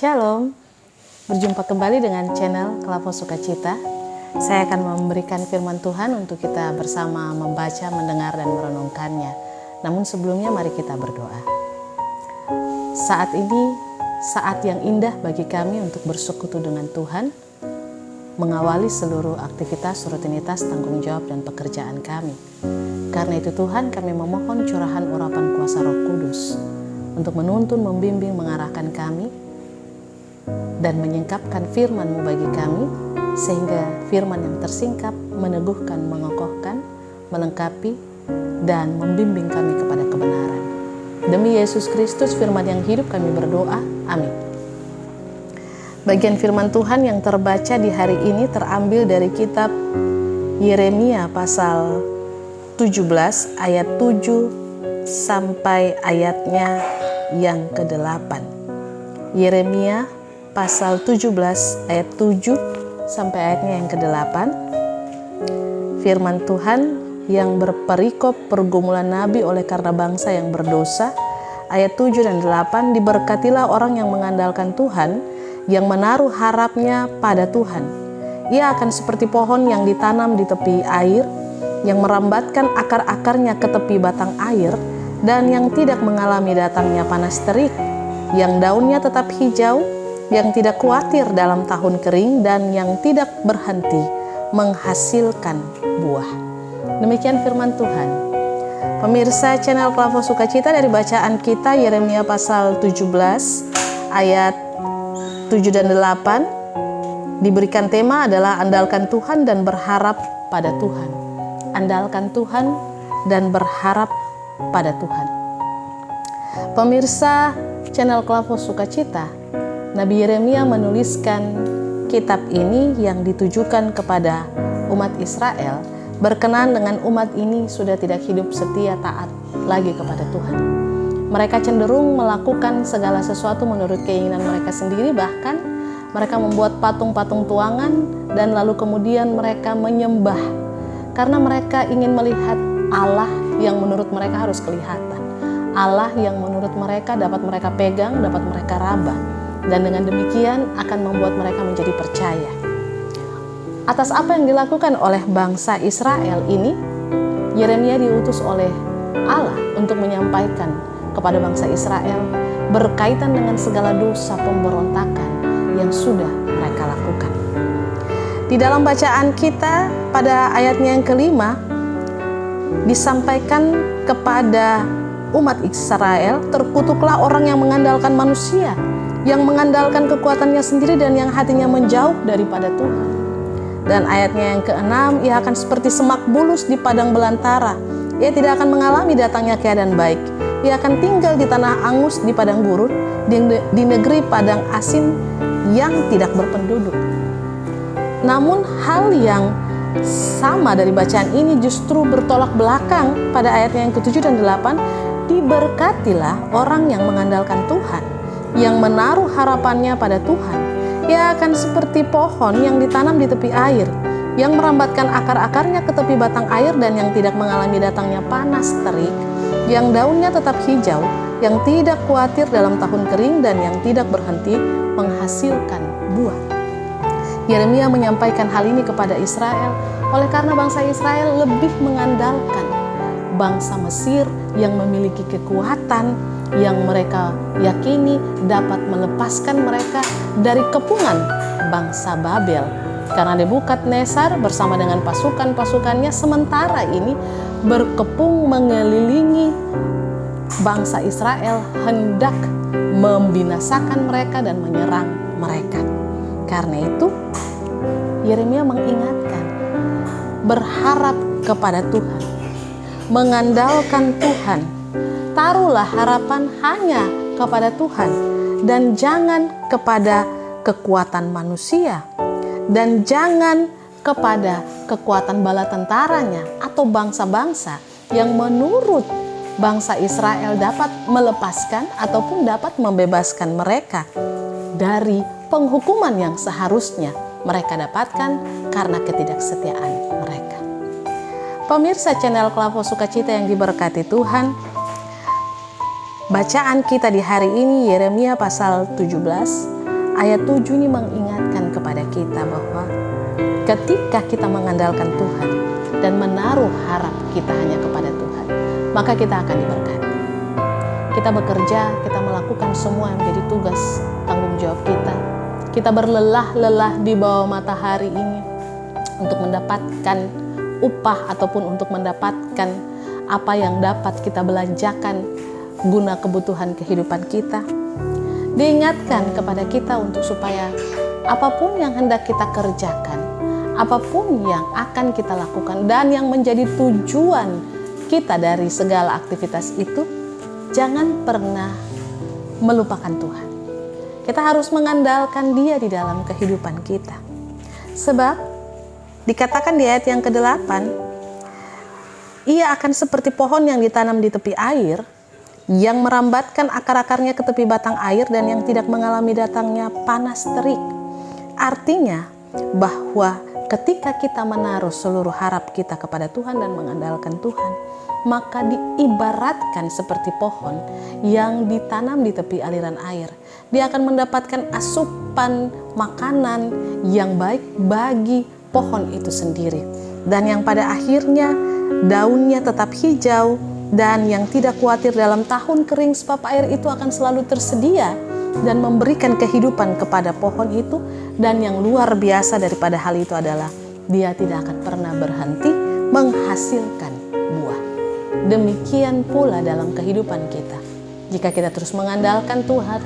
Shalom, berjumpa kembali dengan channel Kelapo Sukacita. Saya akan memberikan firman Tuhan untuk kita bersama membaca, mendengar, dan merenungkannya. Namun sebelumnya mari kita berdoa. Saat ini, saat yang indah bagi kami untuk bersekutu dengan Tuhan, mengawali seluruh aktivitas, rutinitas, tanggung jawab, dan pekerjaan kami. Karena itu Tuhan, kami memohon curahan urapan kuasa Roh Kudus untuk menuntun, membimbing, mengarahkan kami, dan menyingkapkan firman-Mu bagi kami, sehingga firman yang tersingkap meneguhkan, mengokohkan, melengkapi, dan membimbing kami kepada kebenaran. Demi Yesus Kristus, firman yang hidup, kami berdoa. Amin. Bagian firman Tuhan yang terbaca di hari ini terambil dari kitab Yeremia pasal 17 ayat 7 sampai ayatnya yang ke-8. Yeremia pasal 17 ayat 7 sampai ayatnya yang ke-8. Firman Tuhan yang berperikop pergumulan nabi oleh karena bangsa yang berdosa. Ayat 7 dan 8, diberkatilah orang yang mengandalkan Tuhan, yang menaruh harapnya pada Tuhan. Ia akan seperti pohon yang ditanam di tepi air, yang merambatkan akar-akarnya ke tepi batang air, dan yang tidak mengalami datangnya panas terik, yang daunnya tetap hijau, yang tidak khawatir dalam tahun kering, dan yang tidak berhenti menghasilkan buah. Demikian firman Tuhan. Pemirsa channel Kelapo Sukacita, dari bacaan kita Yeremia pasal 17 ayat 7 dan 8 diberikan tema adalah andalkan Tuhan dan berharap pada Tuhan. Andalkan Tuhan dan berharap pada Tuhan. Pemirsa channel Kelapo Sukacita, Nabi Yeremia menuliskan kitab ini yang ditujukan kepada umat Israel, berkenaan dengan umat ini sudah tidak hidup setia taat lagi kepada Tuhan. Mereka cenderung melakukan segala sesuatu menurut keinginan mereka sendiri, bahkan mereka membuat patung-patung tuangan dan lalu kemudian mereka menyembah karena mereka ingin melihat Allah yang menurut mereka harus kelihatan, Allah yang menurut mereka dapat mereka pegang, dapat mereka raba. Dan dengan demikian akan membuat mereka menjadi percaya. Atas apa yang dilakukan oleh bangsa Israel ini, Yeremia diutus oleh Allah untuk menyampaikan kepada bangsa Israel berkaitan dengan segala dosa pemberontakan yang sudah mereka lakukan. Di dalam bacaan kita pada ayatnya yang kelima, disampaikan kepada umat Israel, terkutuklah orang yang mengandalkan manusia, yang mengandalkan kekuatannya sendiri dan yang hatinya menjauh daripada Tuhan. Dan ayatnya yang ke-6, ia akan seperti semak bulus di padang belantara. Ia tidak akan mengalami datangnya keadaan baik. Ia akan tinggal di tanah angus, di padang gurun, di negeri padang asin yang tidak berpenduduk. Namun hal yang sama dari bacaan ini justru bertolak belakang pada ayatnya yang ke-7 dan 8. Diberkatilah orang yang mengandalkan Tuhan, yang menaruh harapannya pada Tuhan. Ia akan seperti pohon yang ditanam di tepi air, yang merambatkan akar-akarnya ke tepi batang air dan yang tidak mengalami datangnya panas terik, yang daunnya tetap hijau, yang tidak khawatir dalam tahun kering dan yang tidak berhenti menghasilkan buah. Yeremia menyampaikan hal ini kepada Israel oleh karena bangsa Israel lebih mengandalkan bangsa Mesir yang memiliki kekuatan yang mereka yakini dapat melepaskan mereka dari kepungan bangsa Babel. Karena Nebukadnezar bersama dengan pasukan-pasukannya sementara ini berkepung mengelilingi bangsa Israel, hendak membinasakan mereka dan menyerang mereka. Karena itu Yeremia mengingatkan, berharap kepada Tuhan, mengandalkan Tuhan. Taruhlah harapan hanya kepada Tuhan dan jangan kepada kekuatan manusia dan jangan kepada kekuatan bala tentaranya atau bangsa-bangsa yang menurut bangsa Israel dapat melepaskan ataupun dapat membebaskan mereka dari penghukuman yang seharusnya mereka dapatkan karena ketidaksetiaan mereka. Pemirsa channel Kelapo Sukacita yang diberkati Tuhan, bacaan kita di hari ini Yeremia pasal 17 ayat 7 ini mengingatkan kepada kita bahwa ketika kita mengandalkan Tuhan dan menaruh harap kita hanya kepada Tuhan, maka kita akan diberkati. Kita bekerja, kita melakukan semua yang menjadi tugas tanggung jawab kita. Kita berlelah-lelah di bawah matahari ini untuk mendapatkan upah ataupun untuk mendapatkan apa yang dapat kita belanjakan guna kebutuhan kehidupan kita. Diingatkan kepada kita untuk supaya apapun yang hendak kita kerjakan, apapun yang akan kita lakukan dan yang menjadi tujuan kita dari segala aktivitas itu, jangan pernah melupakan Tuhan. Kita harus mengandalkan Dia di dalam kehidupan kita. Sebab dikatakan di ayat yang ke-8, Ia akan seperti pohon yang ditanam di tepi air, yang merambatkan akar-akarnya ke tepi batang air dan yang tidak mengalami datangnya panas terik. Artinya bahwa ketika kita menaruh seluruh harap kita kepada Tuhan dan mengandalkan Tuhan, maka diibaratkan seperti pohon yang ditanam di tepi aliran air. Dia akan mendapatkan asupan makanan yang baik bagi pohon itu sendiri. Dan yang pada akhirnya daunnya tetap hijau dan yang tidak khawatir dalam tahun kering, sebab air itu akan selalu tersedia dan memberikan kehidupan kepada pohon itu. Dan yang luar biasa daripada hal itu adalah dia tidak akan pernah berhenti menghasilkan buah. Demikian pula dalam kehidupan kita. Jika kita terus mengandalkan Tuhan,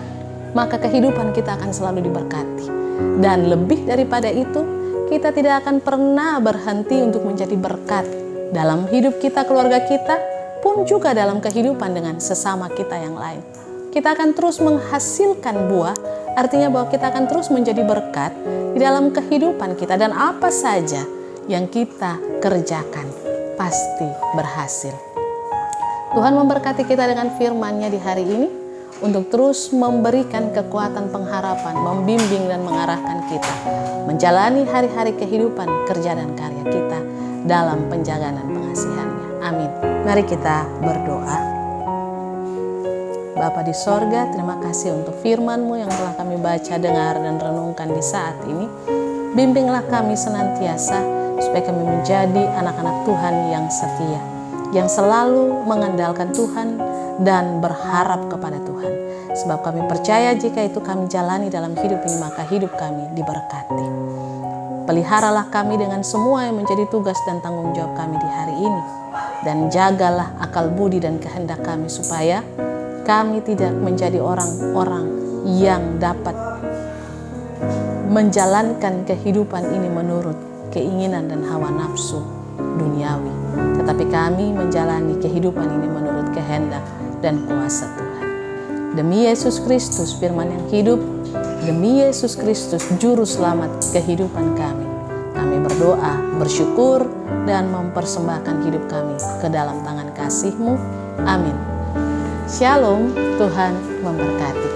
maka kehidupan kita akan selalu diberkati. Dan lebih daripada itu, kita tidak akan pernah berhenti untuk menjadi berkat dalam hidup kita, keluarga kita, pun juga dalam kehidupan dengan sesama kita yang lain. Kita akan terus menghasilkan buah, artinya bahwa kita akan terus menjadi berkat di dalam kehidupan kita. Dan apa saja yang kita kerjakan pasti berhasil. Tuhan memberkati kita dengan firman-Nya di hari ini untuk terus memberikan kekuatan pengharapan, membimbing dan mengarahkan kita menjalani hari-hari kehidupan, kerja dan karya kita dalam penjagaan dan pengasihan-Nya. Amin. Mari kita berdoa. Bapa di sorga, terima kasih untuk firman-Mu yang telah kami baca, dengar, dan renungkan di saat ini. Bimbinglah kami senantiasa supaya kami menjadi anak-anak Tuhan yang setia, yang selalu mengandalkan Tuhan dan berharap kepada Tuhan. Sebab kami percaya jika itu kami jalani dalam hidup ini, maka hidup kami diberkati. Peliharalah kami dengan semua yang menjadi tugas dan tanggung jawab kami di hari ini. Dan jagalah akal budi dan kehendak kami supaya kami tidak menjadi orang-orang yang dapat menjalankan kehidupan ini menurut keinginan dan hawa nafsu duniawi. Tetapi kami menjalani kehidupan ini menurut kehendak dan kuasa Tuhan. Demi Yesus Kristus firman yang hidup, demi Yesus Kristus juru selamat kehidupan kami, kami berdoa, bersyukur, dan mempersembahkan hidup kami ke dalam tangan kasih-Mu. Amin. Shalom, Tuhan memberkati.